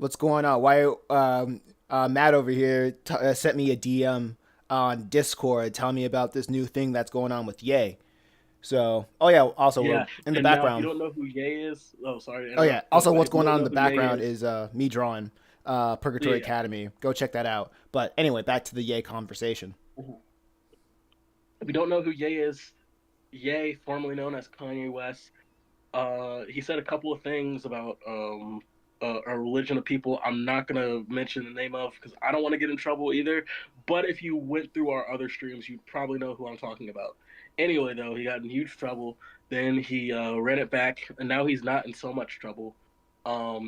What's going on? Why Matt over here sent me a DM on Discord telling me about this new thing that's going on with Ye. So, oh yeah, also Yeah, in the and now if you background. don't know who Ye is, oh sorry to Oh yeah, interrupt, also but what's if you going don't on in know the who Ye background is, is me drawing Purgatory yeah. Academy. Go check that out. But anyway, back to the Ye conversation. Mhm. If you don't know who Ye is, Ye, formerly known as Kanye West, he said a couple of things about a religion of people I'm not gonna mention the name of because I don't want to get in trouble either. But if you went through our other streams, you probably know who I'm talking about. Anyway, though, he got in huge trouble. Then he ran it back, and now he's not in so much trouble.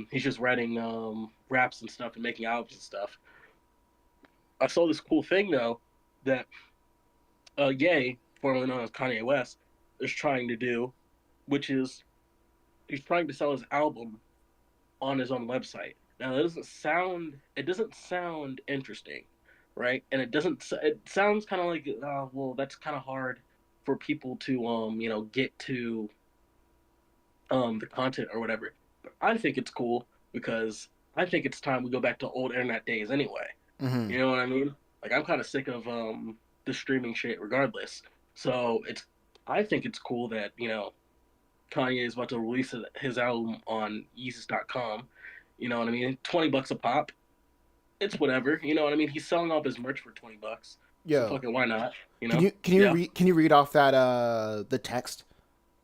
He's just writing raps and stuff and making albums and stuff. I saw this cool thing though that Ye, formerly known as Kanye West, is trying to do, which is he's trying to sell his album on his own website. Now it doesn't sound interesting, right? And it sounds kind of like well that's kind of hard for people to get to the content or whatever. But I think it's cool because I think it's time we go back to old internet days anyway. Hmm. You know what I mean? Like I'm kind of sick of the streaming shit regardless. So it's I think it's cool that Kanye is about to release his album on Yeezus.com. You know what I mean? $20 a pop. It's whatever. You know what I mean? He's selling off his merch for $20. So Yo, fucking why not? You can know? you can you Yeah. read can you read off that the text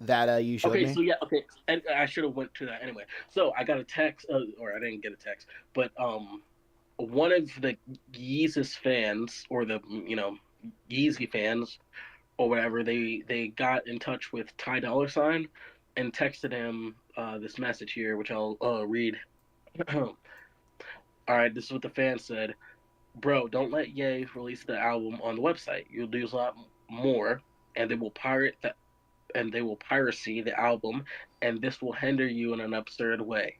that you showed Okay. me? So yeah. Okay. And I should have went to that anyway. So I got a text, or I didn't get a text, but one of the Yeezus fans or the Yeezy fans or whatever, they got in touch with Ty Dollar Sign and texted him this message here, which I'll read. All right, this is what the fan said. Bro, don't let Ye release the album on the website. You'll do a lot more, and they will piracy the album, and this will hinder you in an absurd way.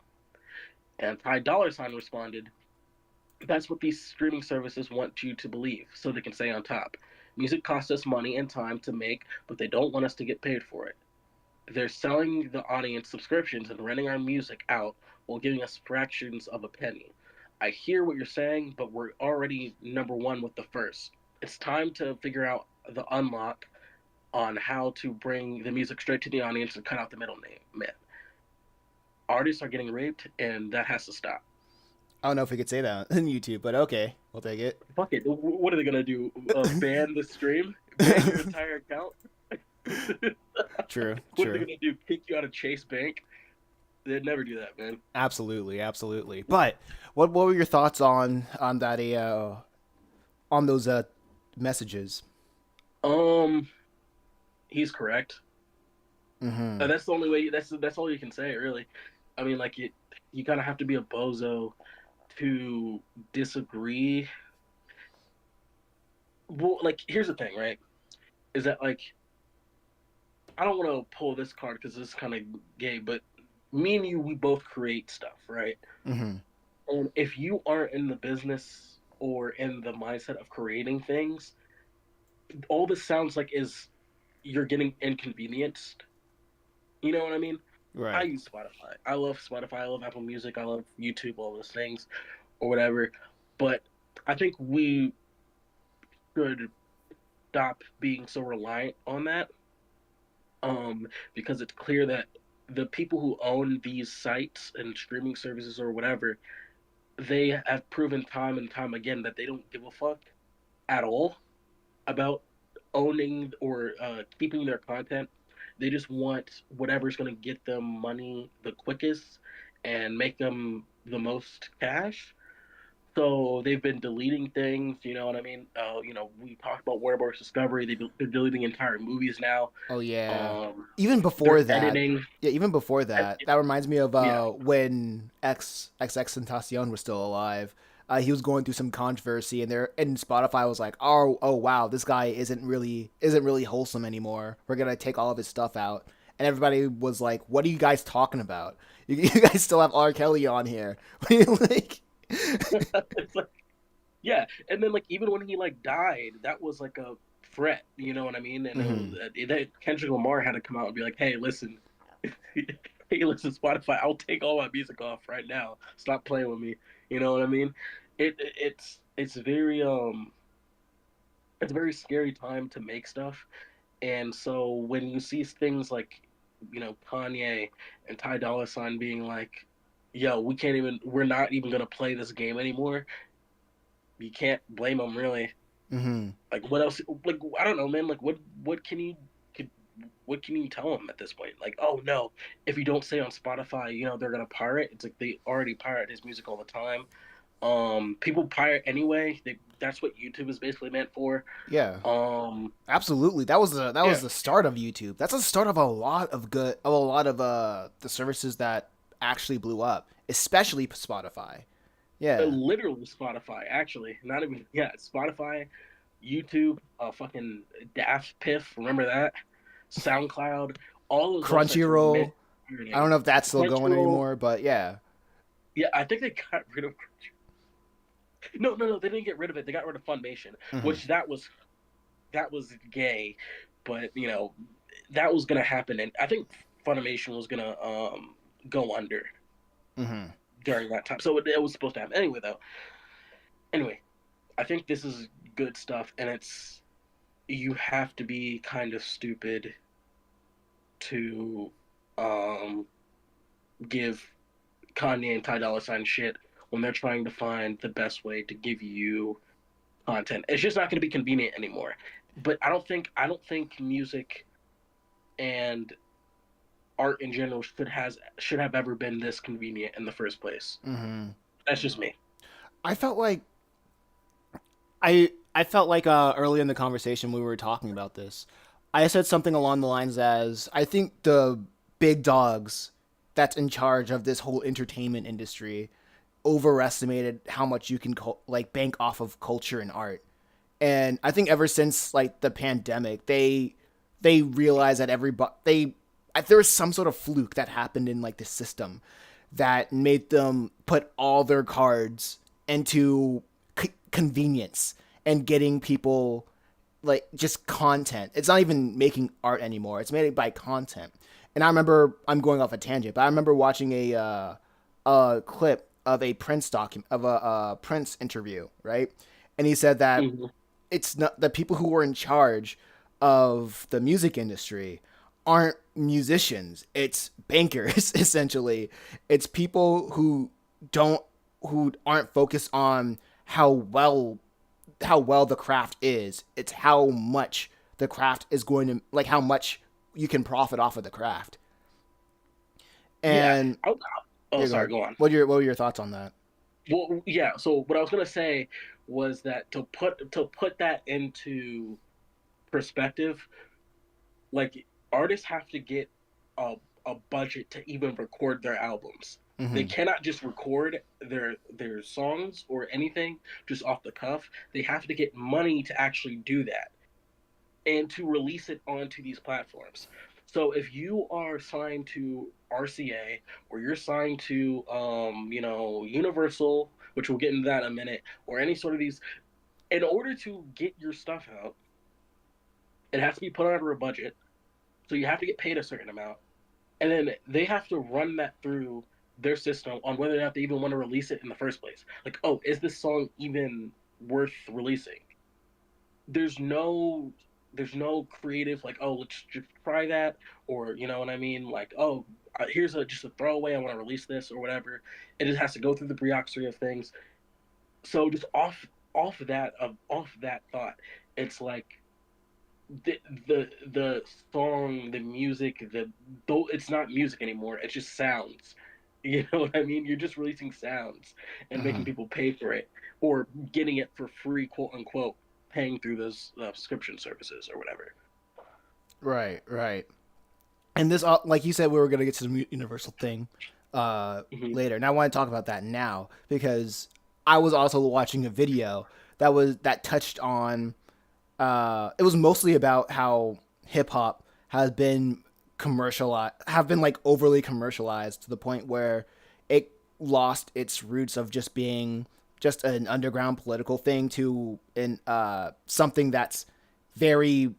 And Ty Dollar Sign responded, "That's what these streaming services want you to believe, so they can stay on top. Music costs us money and time to make, but they don't want us to get paid for it. They're selling the audience subscriptions and renting our music out while giving us fractions of a penny. I hear what you're saying, but we're already number one with the first. It's time to figure out the unlock on how to bring the music straight to the audience and cut out the middleman. Man, artists are getting raped, and that has to stop. I don't know if we could say that on YouTube, but okay, we'll take it. Fuck it. What are they gonna do? Ban the stream? Ban your entire account? True, What are they true. gonna do? Kick you out of Chase Bank? They'd never do that, man. Absolutely, absolutely. But what were your thoughts on that on those messages? Um, he's correct. Mm-hmm. That's the only way. That's all you can say, really. I mean, like you kind of have to be a bozo to disagree. Well, like here's the thing, right? Is that like I don't want to pull this card because this is kind of gay, but me and you, we both create stuff, right? Mm-hmm. And if you aren't in the business or in the mindset of creating things, all this sounds like is you're getting inconvenienced. You know what I mean? I Right. use Spotify. I love Spotify. I love Apple Music. I love YouTube. All those things or whatever. But I think we should stop being so reliant on that. Because it's clear that the people who own these sites and streaming services or whatever, they have proven time and time again that they don't give a fuck at all about owning or keeping their content. They just want whatever's going to get them money the quickest and make them the most cash. So they've been deleting things, you know what I mean? We talked about Warburg's Discovery. They're deleting entire movies now. Oh yeah. Um, Even before they're editing. yeah, even before that, that reminds me of Yeah, when X Tentacion was still alive. He was going through some controversy, and Spotify was like, oh wow, this guy isn't really wholesome anymore. We're gonna take all of his stuff out, and everybody was like, what are you guys talking about? You guys still have R. Kelly on here, like. it's like yeah, and then like even when he like died, that was like a threat. You know what I mean? And Hmm. that Kendrick Lamar had to come out and be like, "Hey, listen, hey, listen, Spotify, I'll take all my music off right now. Stop playing with me. You know what I mean? It's very it's a very scary time to make stuff. And so when you see things like, Kanye and Ty Dolla Sign being like, "Yo, we're not even gonna play this game anymore," you can't blame them really. Mm-hmm. Like, what else? Like, I don't know, man. Like, what can you could what can you tell them at this point? Like, oh no, if you don't say on Spotify, they're gonna pirate. It's like they already pirate his music all the time. People pirate anyway. That's what YouTube is basically meant for. Yeah. Um, Absolutely. That yeah, was the start of YouTube. That's the start of a lot of the services that actually blew up, especially Spotify. Yeah. literally Spotify. Actually, not even Spotify, YouTube, fucking Daft Piff. Remember that? SoundCloud. All those websites were meant Crunchyroll. for I don't pirating. know if that's still going Crunchyroll. anymore, but yeah. Yeah, I think they got rid of. No, no, no. They didn't get rid of it. They got rid of Funimation, Mm-hmm. which that was gay, but that was gonna happen, and I think Funimation was gonna go under Mm-hmm. during that time. So it was supposed to happen anyway, though. Anyway, I think this is good stuff, and it's you have to be kind of stupid to um give Kanye and Ty Dolla Sign shit when they're trying to find the best way to give you content. It's just not going to be convenient anymore. But I don't think music and art in general should have ever been this convenient in the first place. Mm-hmm. That's just me. I felt like I felt like early in the conversation we were talking about this. I said something along the lines as I think the big dogs that's in charge of this whole entertainment industry overestimated how much you can like bank off of culture and art. And I think ever since like the pandemic, they realized that everybody they there was some sort of fluke that happened in like the system that made them put all their cards into convenience and getting people like just content. It's not even making art anymore. It's made by content. And I remember I'm going off a tangent, but I remember watching a clip of a Prince document of a Prince interview, right? And he said that Mm-hmm. it's not the people who were in charge of the music industry aren't musicians. It's bankers essentially. It's people don't who aren't focused on how well the craft is. It's how much the craft is going to like how much you can profit off of the craft. Yeah. And Oh, yeah, go sorry. ahead. Go on. What were your thoughts on that? Well, yeah. So what I was gonna say was that to put that into perspective, like artists have to get a budget to even record their albums. They Mm-hmm. cannot just record their songs or anything just off the cuff. They have to get money to actually do that and to release it onto these platforms. So if you are signed to RCA or you're signed to Universal, which we'll get into that in a minute, or any sort of these, in order to get your stuff out, it has to be put under a budget. So you have to get paid a certain amount, and then they have to run that through their system on whether or not they even want to release it in the first place. Like, oh, is this song even worth releasing? There's no there's no creative like, oh, let's just try that, or you know what I mean, like, oh, here's a just a throwaway, I want to release this or whatever. It just has to go through the bureaucracy of things. So just off that thought, it's like the song, the music, the though it's not music anymore. It's just sounds. You know what I mean? You're just releasing sounds and making Mm-hmm. people pay for it, or getting it for free, quote unquote, paying through those subscription services or whatever. Right, right. And this, like you said, we were gonna get to the universal thing Hmm. later, and I want to talk about that now because I was also watching a video that touched on. It was mostly about how hip hop has been have been like overly commercialized to the point where it lost its roots of just being just an underground political thing to something very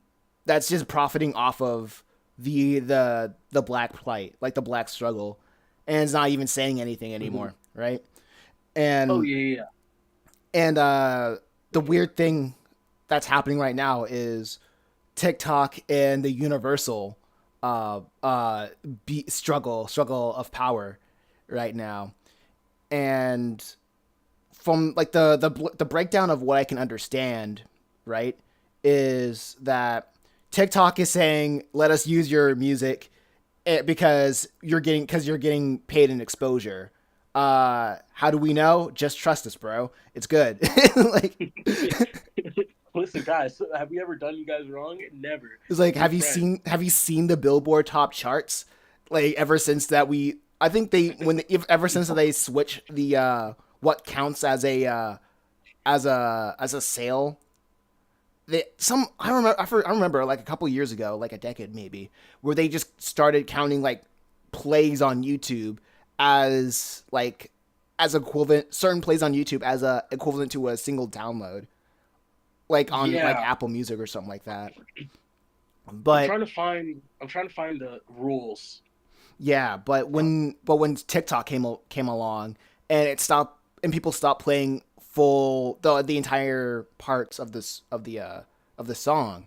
that's just profiting off of the black plight, like the black struggle, and it's not even saying anything Mhm. anymore, right? Oh And yeah, yeah, and the weird thing that's happening right now is TikTok and the universal struggle of power right now. And from like the breakdown of what I can understand, right, is that TikTok is saying let us use your music because you're getting paid in exposure. How do we know? Just trust us, bro. It's good. Like yeah. Listen, guys, have we ever done you guys wrong? Never. it's like We're friends. have you seen the Billboard top charts? Like ever since that we I think they when if ever since they switched the what counts as a sale. They some I remember like a couple years ago, like a decade maybe, where they just started counting like plays on YouTube as like as equivalent certain plays on YouTube as a equivalent to a single download, like on like Yeah, Apple Music or something like that. I'm But trying to find. I'm trying to find the rules. yeah, but when TikTok came along and it stopped and people stopped playing the entire parts of the song,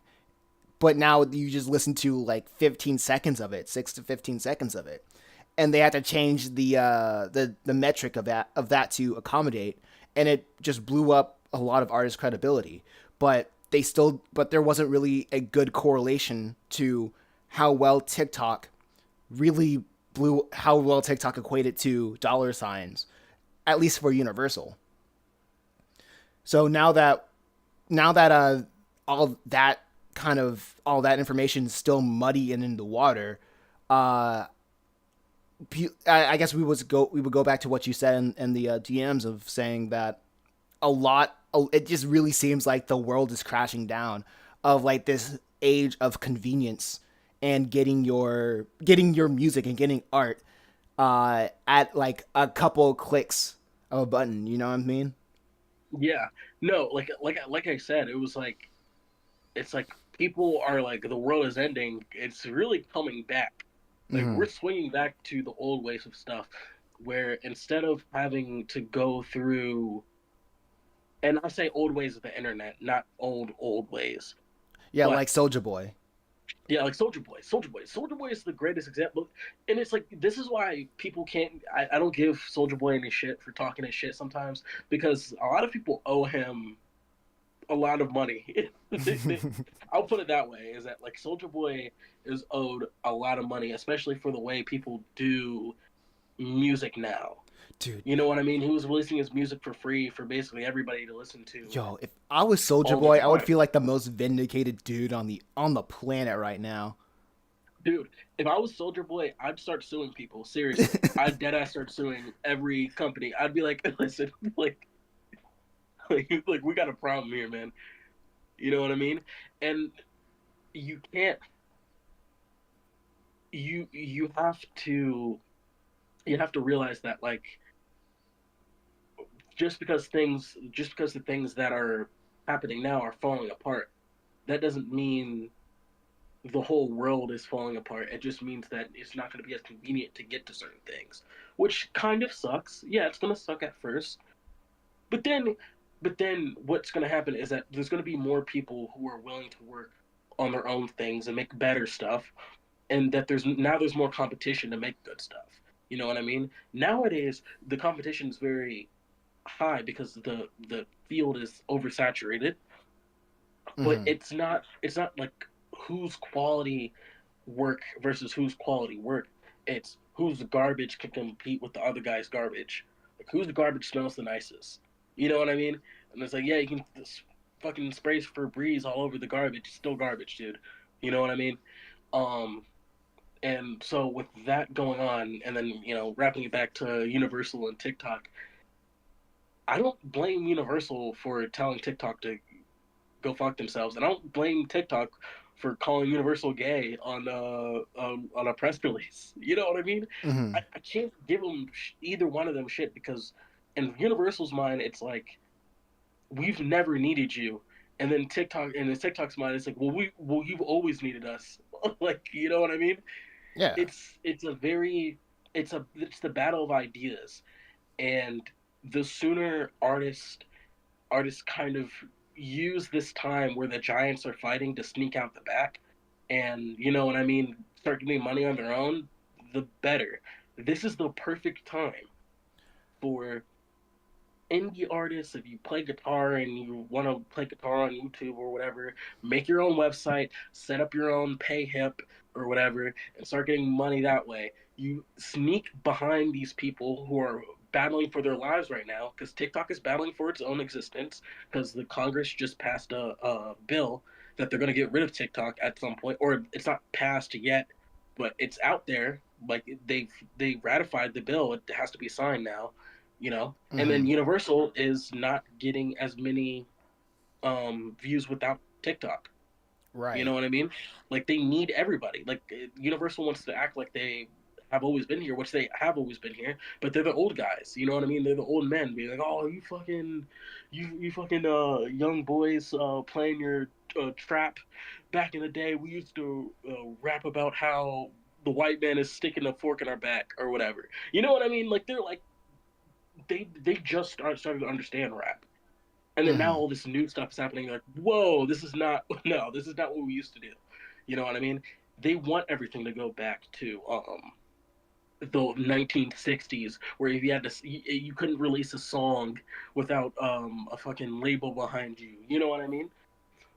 but now you just listen to like 15 seconds of it, 6 to 15 seconds of it, and they had to change the metric of that to accommodate, and it just blew up a lot of artists' credibility. But there wasn't really a good correlation to how well TikTok really blew how well TikTok equated to dollar signs, at least for Universal. So now that all that all that information is still muddy and in the water, uh, I guess we would go back to what you said in the DMs of saying that it just really seems like the world is crashing down of like this age of convenience and getting your music and getting art at like a couple clicks of a button. You know what I mean? Yeah, no, like I said, it was like it's like people are like the world is ending. It's really coming back. Like Mm-hmm. we're swinging back to the old ways of stuff, where instead of having to go through, and I say old ways of the internet, not old ways, Yeah, but like Soldier Boy. yeah, like Soldier Boy is the greatest example, and it's like this is why people can't. I don't give Soldier Boy any shit for talking his shit sometimes because a lot of people owe him a lot of money. I'll put it that way: is that like Soldier Boy is owed a lot of money, especially for the way people do music now. Dude, You know what I mean? He was releasing his music for free for basically everybody to listen to yo, if I was Soldier all the Boy, I would time. feel like the most vindicated dude on the planet right now. Dude, if I was Soldier Boy, I'd start suing people. Seriously, I'd dead ass start suing every company. I'd be like, listen, like we got a problem here, man. You know what I mean? And you can't. You have to realize that like just because the things that are happening now are falling apart, that doesn't mean the whole world is falling apart. It just means that it's not going to be as convenient to get to certain things, which kind of sucks. Yeah, it's going to suck at first, but then what's going to happen is that there's going to be more people who are willing to work on their own things and make better stuff, and that there's more competition to make good stuff. You know what I mean? Nowadays, the competition is very high because the field is oversaturated, but Mm-hmm. it's not like whose quality work versus whose quality work. It's whose garbage can compete with the other guy's garbage. Like whose garbage smells the nicest. You know what I mean? And it's like, yeah, you can fucking spray Febreze all over the garbage. It's still garbage, dude. You know what I mean? Um, and so with that going on, and then wrapping it back to Universal and TikTok, I don't blame Universal for telling TikTok to go fuck themselves, and I don't blame TikTok for calling Universal gay on a press release. You know what I mean? Mm-hmm. I can't give them either one of them shit because in Universal's mind, it's like we've never needed you, and then TikTok's mind, it's like, well, you've always needed us. Like, you know what I mean? Yeah. It's a very it's the battle of ideas, and the sooner artists kind of use this time where the giants are fighting to sneak out the back, and you know what I mean, start getting money on their own, the better. This is the perfect time for indie artists. If you play guitar and you want to play guitar on YouTube or whatever, make your own website, set up your own pay hip or whatever, and start getting money that way. You sneak behind these people who are battling for their lives right now, because TikTok is battling for its own existence, because the Congress just passed a bill that they're going to get rid of TikTok at some point, or it's not passed yet, but it's out there. Like they ratified the bill, it has to be signed now, you know. And then Hmm. Universal is not getting as many views without TikTok. You know Right. what I mean? Like they need everybody. Like Universal wants to act like they have always been here, which they have always been here, but they're the old guys. You know what I mean? They're the old men being like, "Oh, you fucking young boys playing your trap. Back in the day, we used to rap about how the white man is sticking a fork in our back or whatever." You know what I mean? Like they're like they just started to understand rap, and then now Hmm. all this new stuff is happening. Like, whoa, this is not no, this is not what we used to do. You know what I mean? They want everything to go back to the 1960s, where if you had to, you couldn't release a song without a fucking label behind you. You know what I mean?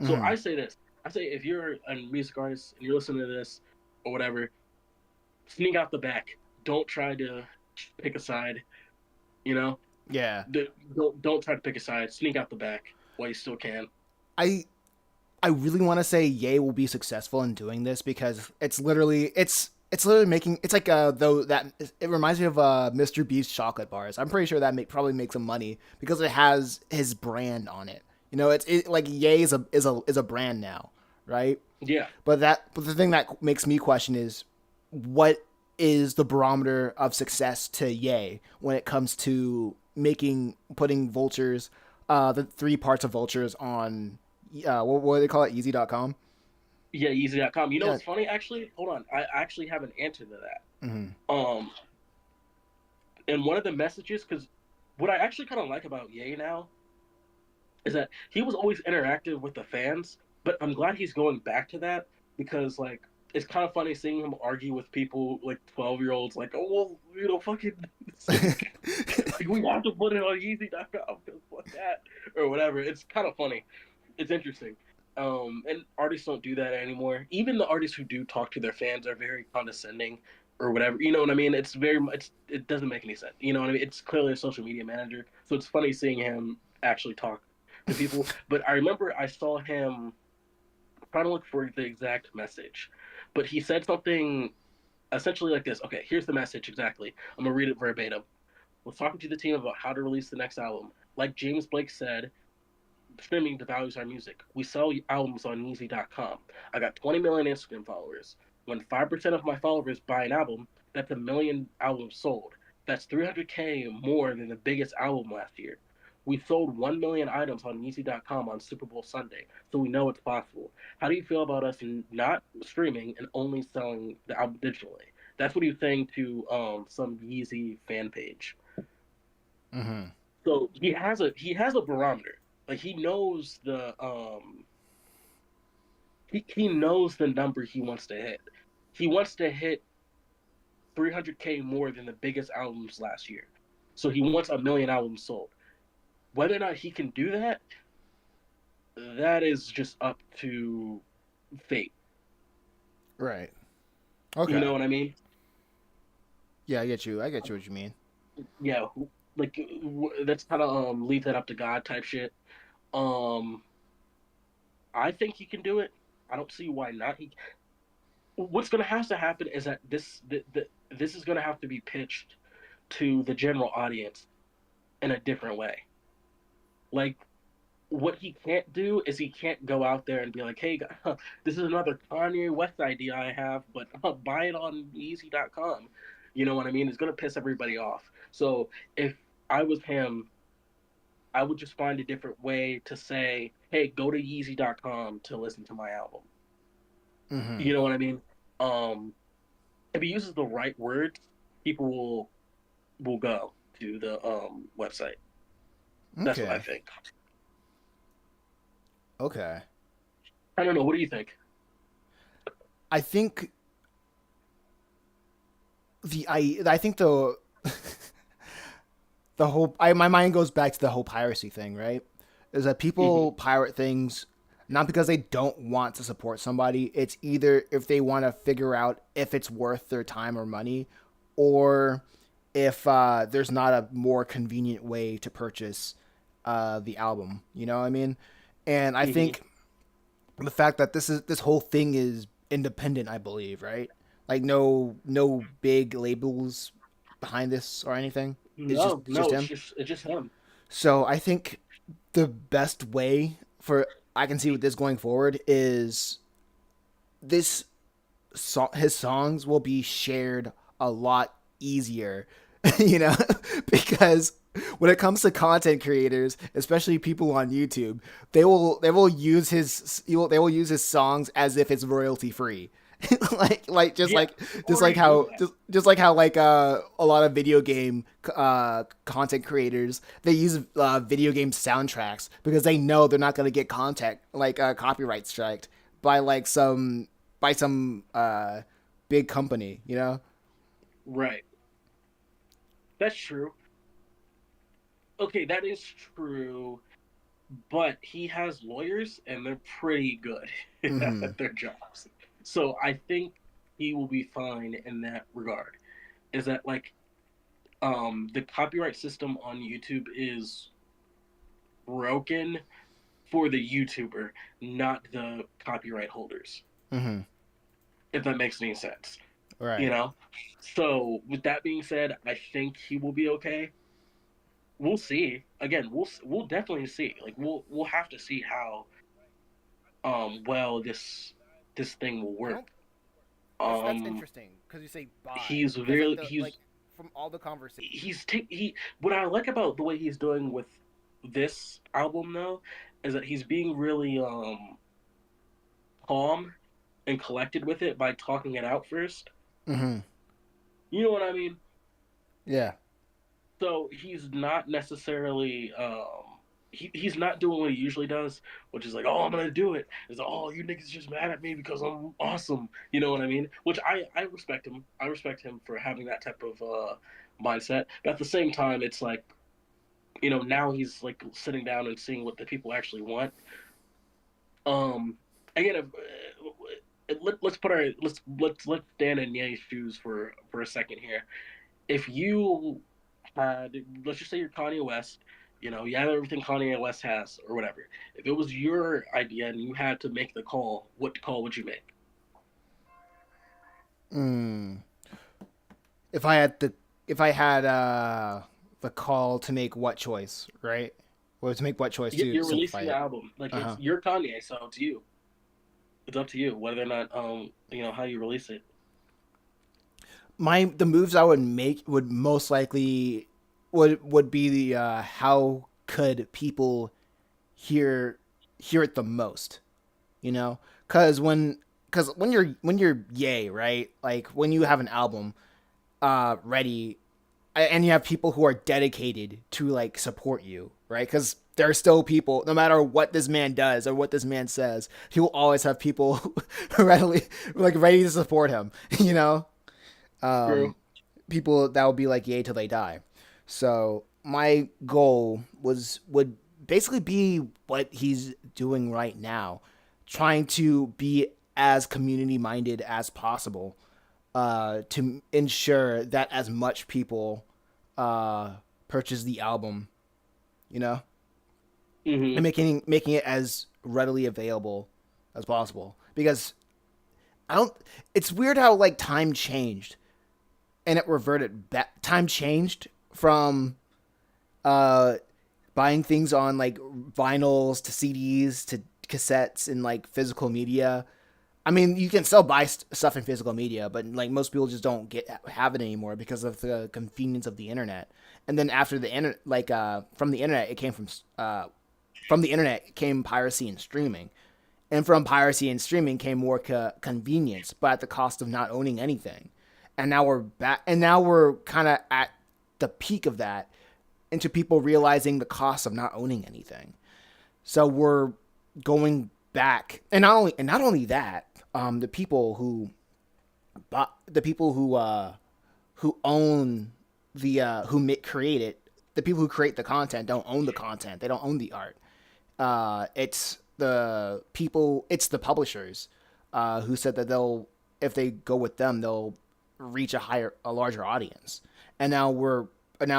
So Hmm. I say this. I say if you're a music artist and you're listening to this or whatever, sneak out the back. Don't try to pick a side. You know, Yeah. don't try to pick a side. Sneak out the back while you still can. I I really want to say Ye will be successful in doing this because it's literally making it's like though that it reminds me of Mr. Beast chocolate bars. I'm pretty sure that probably makes some money because it has his brand on it. You know, like Ye is a brand now, right? Yeah, But the thing that makes me question is what is the barometer of success to Ye when it comes to putting Vultures, the three parts of Vultures on what do they call it, Easy.com? yeah, easy.com. You know Yeah. what's funny? Actually, hold on. I actually have an answer to that. Hmm. And one of the messages, because what I actually kind of like about Ye now is that he was always interactive with the fans, but I'm glad he's going back to that, because like it's kind of funny seeing him argue with people like 12-year-olds, like, oh well, you know, fucking like we have to put it on Yeezy.com because fuck that or whatever. It's kind of funny. It's interesting. And artists don't do that anymore. Even the artists who do talk to their fans are very condescending or whatever. You know what I mean? It's very much. It doesn't make any sense. You know what I mean? It's clearly a social media manager, so it's funny seeing him actually talk to people. But I remember I saw him trying to look for the exact message, but he said something essentially like this. Okay, here's the message exactly. I'm gonna read it verbatim. Was talking to the team about how to release the next album. Like James Blake said, streaming devalues our music. We sell albums on Yeezy.com. I got 20 million Instagram followers. When 5% of my followers buy an album, that's a million albums sold. That's 300K more than the biggest album last year. We sold 1 million items on Yeezy.com on Super Bowl Sunday, so we know it's possible. How do you feel about us not streaming and only selling the album digitally? That's what he's saying to some Yeezy fan page. Hmm. So he has a barometer. Like he knows the number he wants to hit. He wants to hit 300K more than the biggest albums last year. So he wants a million albums sold. Whether or not he can do that, that is just up to fate. Right. You Okay. know what I mean? Yeah, I get you. I get you what you mean. Yeah, like that's kind of leave that up to God type shit. Um, I think he can do it. I don't see why not. What's going to have to happen is that this is going to have to be pitched to the general audience in a different way. Like what he can't do is he can't go out there and be like, "Hey, this is another Kanye West idea I have, but buy it on Easy.com." You know what I mean? It's going to piss everybody off. So if I was him, I would just find a different way to say, "Hey, go to Yeezy.com to listen to my album." Mm-hmm. You know what I mean? Um, if he uses the right words, people will go to the website. That's what I Okay. think. Okay. I don't know. What do you think? I think I think the whole my mind goes back to the whole piracy thing, right? Is that Hmm. people pirate things not because they don't want to support somebody. It's either if they want to figure out if it's worth their time or money, or if there's not a more convenient way to purchase the album. You know what I mean? And I Hmm. think the fact that this whole thing is independent, I believe, right? Like no big labels behind this or anything. No, It's just no, him. it's just him. So I think the best way for I can see with this going forward is this his songs will be shared a lot easier, you know, because when it comes to content creators, especially people on YouTube, they will use they will use his songs as if it's royalty free. Like Yeah, people just already like do how that. just like how like a lot of video game content creators they use video game soundtracks because they know they're not going to get contact like copyright striked by like some big company, you know? Right. That's true. Okay, that is true. But he has lawyers, and they're pretty good Mm-hmm. at their jobs. So I think he will be fine in that regard. Is that like the copyright system on YouTube is broken for the YouTuber, not the copyright holders. Mm-hmm. If that makes any sense, you Right. know. So with that being said, I think he will be okay. We'll see. Again, we'll definitely see. Like we'll have to see how well this thing will I don't. work. That's Um interesting because you say buy he's because really he's from all the conversation. he what I like about the way he's doing with this album though is that he's being really calm and collected with it by talking it out first. Mm-hmm. You know what I mean? Yeah. So he's not necessarily he's not doing what he usually does, which is like, oh, I'm gonna do it. It's like, oh, you niggas just mad at me because I'm awesome. You know what I mean? Which I respect him. I respect him for having that type of mindset. But at the same time, it's like, now he's like sitting down and seeing what the people actually want. Um, again, let's put our let's stand in Ye's shoes for a second here. If you had, let's just say you're Kanye West, you have everything Kanye West has or whatever. If it was your idea and you had to make the call, what call would you make? Mm. If I had if I had the call to make what choice, right? Or to make what choice to You're simplify releasing the it. album, like Uh it's huh. you're Kanye, so it's you. It's up to you whether or not how you release it. The moves I would make would most likely would be the how could people hear hear it the most, you know? Cuz when you're yay, right? Like when you have an album ready and you have people who are dedicated to like support you, right? Cuz there are still people no matter what this man does or what this man says, he will always have people readily ready to support him, you know? True. People that will be like yay till they die. So my goal would basically be what he's doing right now, trying to be as community minded as possible, to ensure that as much people uh, purchase the album, you know, and Hmm. making it as readily available as possible. Because I don't. It's weird how like time changed and it reverted back. Time changed from uh, buying things on like vinyls to CDs to cassettes and like physical media. I mean, you can still buy stuff in physical media, but like most people just don't have it anymore because of the convenience of the internet. And then after the internet, from the internet, it came from the internet came piracy and streaming. And from piracy and streaming came more convenience, but at the cost of not owning anything. And now we're back, and now we're kind of at the peak of that, into people realizing the cost of not owning anything. So we're going back, and not only that, the people who the people who own create it, the people who create the content don't own the content. They don't own the art. It's the publishers who said that if they go with them, they'll reach a larger audience. And now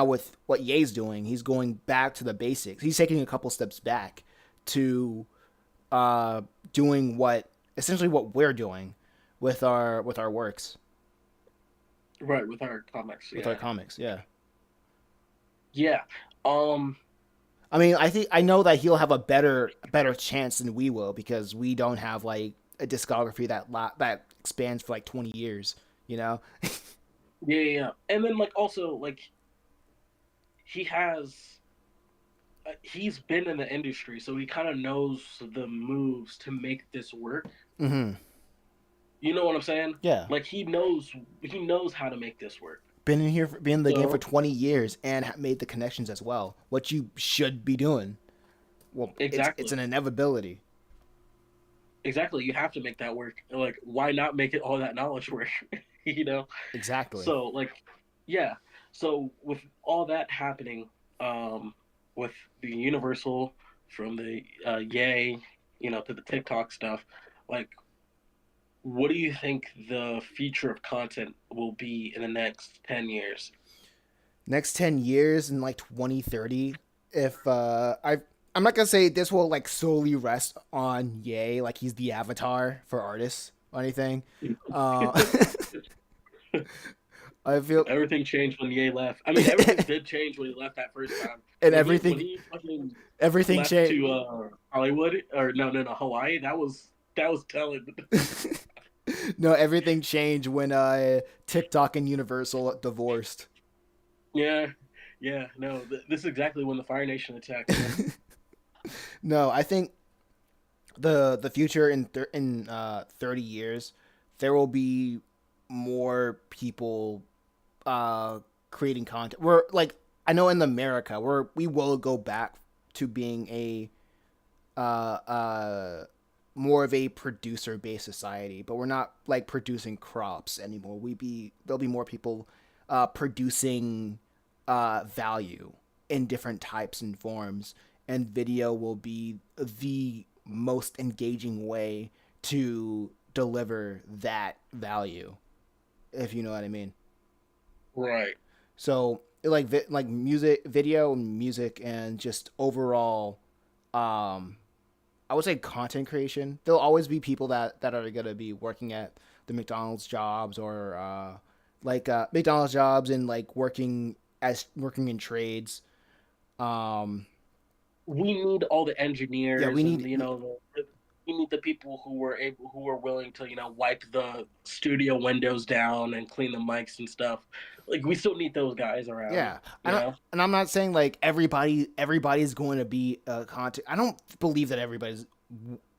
with what Ye's doing, he's going back to the basics. He's taking a couple steps back to doing essentially what we're doing with our works, Right, with our comics. with Yeah. our comics. Yeah. Yeah. Um. I mean, I know that he'll have a better chance than we will because we don't have like a discography that expands for like 20 years. You know. Yeah. Yeah. Yeah. And then like also like he has he's been in the industry, so he kind of knows the moves to make this work. Mm-hmm. You know what I'm saying? Yeah. Like he knows how to make this work. Been in the game for So 20 years and made the connections as well. What you should be doing. Well, it's exactly, an inevitability. exactly, you have to make that work. Like, why not make it all that knowledge work? you know. Exactly. So like, yeah. So with all that happening, with the Universal from the Yay, to the TikTok stuff, like, what do you think the future of content will be in the next 10 years? Next 10 years in like 2030, if I'm not gonna say this will like solely rest on Ye, like he's the avatar for artists or anything. Uh, I feel Everything changed when Ye left. I mean, everything did change when he left that first time. and When he fucking everything left changed. to Hollywood, or no, Hawaii, that was telling. No, everything changed when TikTok and Universal divorced. Yeah, yeah, no, this is exactly when the Fire Nation attacked. Yeah. No, I think the future in 30 years, there will be more people creating content. We're like, I know in America, we will go back to being a uh, uh, more of a producer based society, but we're not like producing crops anymore. There'll be more people producing value in different types and forms, and video will be the most engaging way to deliver that value, if you know what I mean. Right. So like music, video, music, and just overall, um, I would say content creation. There'll always be people that are gonna be working at the McDonald's jobs or McDonald's jobs and like working in trades. Um, We need all the yeah, we engineers and need we need the people who are willing to wipe the studio windows down and clean the mics and stuff. Like, we still need those guys around. yeah. You know. And I'm not saying like everybody's going to be a content. I don't believe that everybody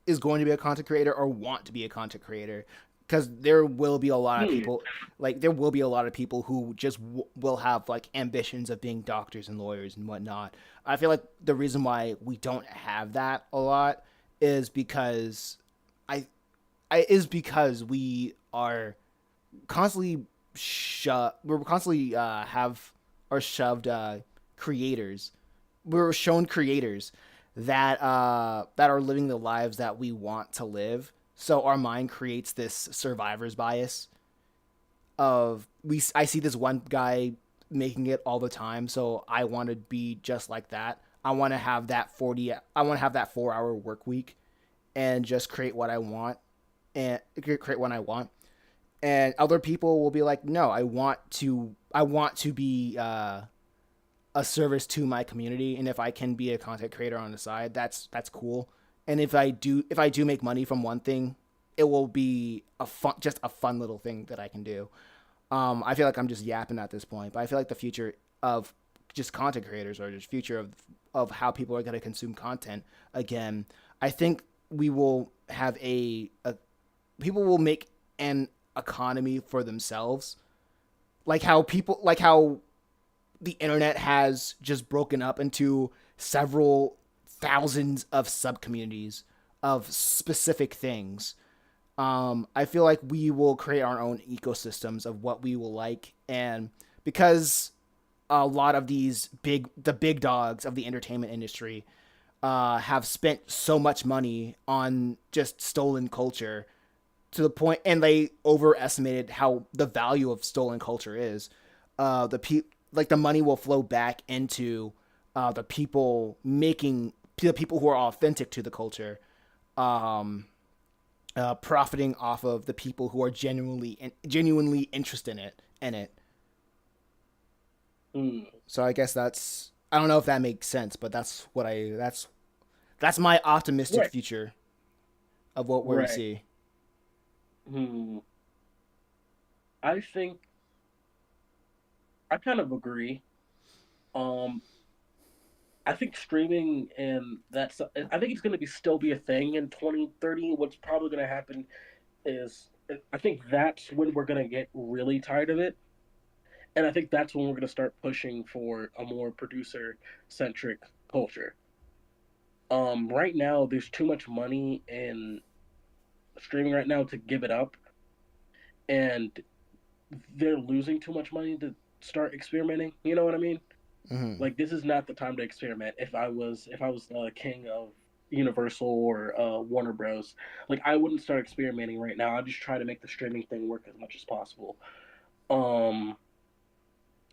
is going to be a content creator or want to be a content creator, because there will be a lot of Hmm. people, like there will be a lot of people who just will have like ambitions of being doctors and lawyers and whatnot. I feel like the reason why we don't have that a lot is because I because we are constantly we're constantly have are shoved creators. We're shown creators that are living the lives that we want to live. So our mind creates this survivor's bias of I see this one guy making it all the time, so I want to be just like that. I want to have that 4 hour work week and just create what I want and create what I want. And other people will be like, no, I want to be a service to my community, and if I can be a content creator on the side, that's cool. And if I do make money from one thing, it will be just a fun little thing that I can do. I feel like I'm just yapping at this point, but I feel like the future of just content creators, or just future of how people are going to consume content again, I think we will have a people will make an economy for themselves, like how the internet has just broken up into several thousands of sub communities of specific things. I feel like we will create our own ecosystems of what we will like, and because a lot of the big dogs of the entertainment industry have spent so much money on just stolen culture to the point, and they overestimated how the value of stolen culture is. The money will flow back into the people making the people who are authentic to the culture, um, profiting off of the people who are genuinely interested in it. Mm, So I guess I don't know if that makes sense, but that's my optimistic right, future of what where we right. see. Hmm. I think I kind of agree. Um, I think streaming and that's I think it's going to be still be a thing in 2030. What's probably going to happen is I think that's when we're going to get really tired of it, and I think that's when we're going to start pushing for a more producer centric culture. Right now there's too much money in streaming right now to give it up, and they're losing too much money to start experimenting. You know what I mean? Hmm. Like this is not the time to experiment. If I was king of Universal or Warner Bros, like I wouldn't start experimenting right now. I'd just try to make the streaming thing work as much as possible. Um,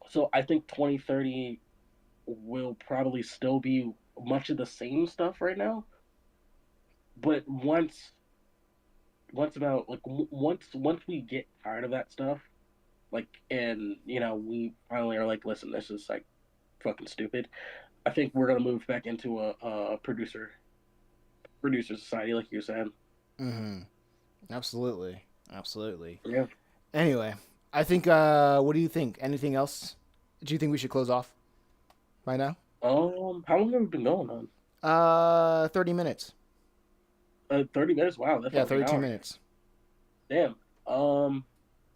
so I think 2030 will probably still be much of the same stuff right now, but once we get tired of that stuff, like and we finally are like, listen, this is like fucking stupid. I think we're gonna move back into a producer society, like you said. Hmm. Absolutely. Absolutely. Yeah. Anyway, I think. What do you think? Anything else? Do you think we should close off right now? How long have we been going on? 30 minutes. 30 minutes. Wow, that Yeah, felt like an 32 hour. minutes. Damn. Um,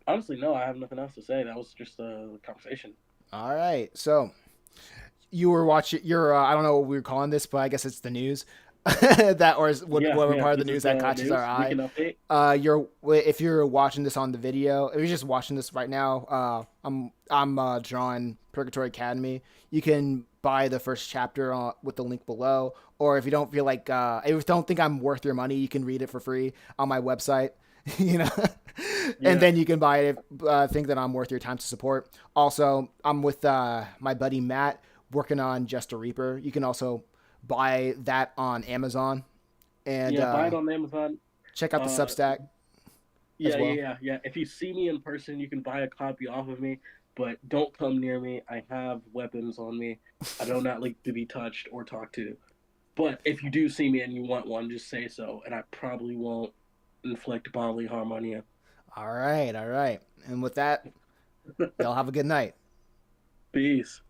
Honestly, no, I have nothing else to say. That was just a conversation. All right. So you were watching. You're. I don't know what we were calling this, but I guess it's the news. That or Yeah, whatever yeah. part of the This news is that catches our news eye. weekend update. You're if you're watching this on the video, if you're just watching this right now, I'm drawing Purgatory Academy. You can buy the first chapter with the link below, or if you don't feel like if you don't think I'm worth your money, you can read it for free on my website. you know, and Yeah, then you can buy it if think that I'm worth your time to support. Also, I'm with my buddy Matt working on Just a Reaper. You can also buy that on Amazon and yeah. Buy it on Amazon. check out the Uh, Substack as yeah, yeah, well. yeah, yeah. If you see me in person, you can buy a copy off of me, but don't come near me. I have weapons on me. I do not like to be touched or talked to. But if you do see me and you want one, just say so, and I probably won't inflict bodily harm on you. All right, all right. And with that, y'all have a good night. Peace.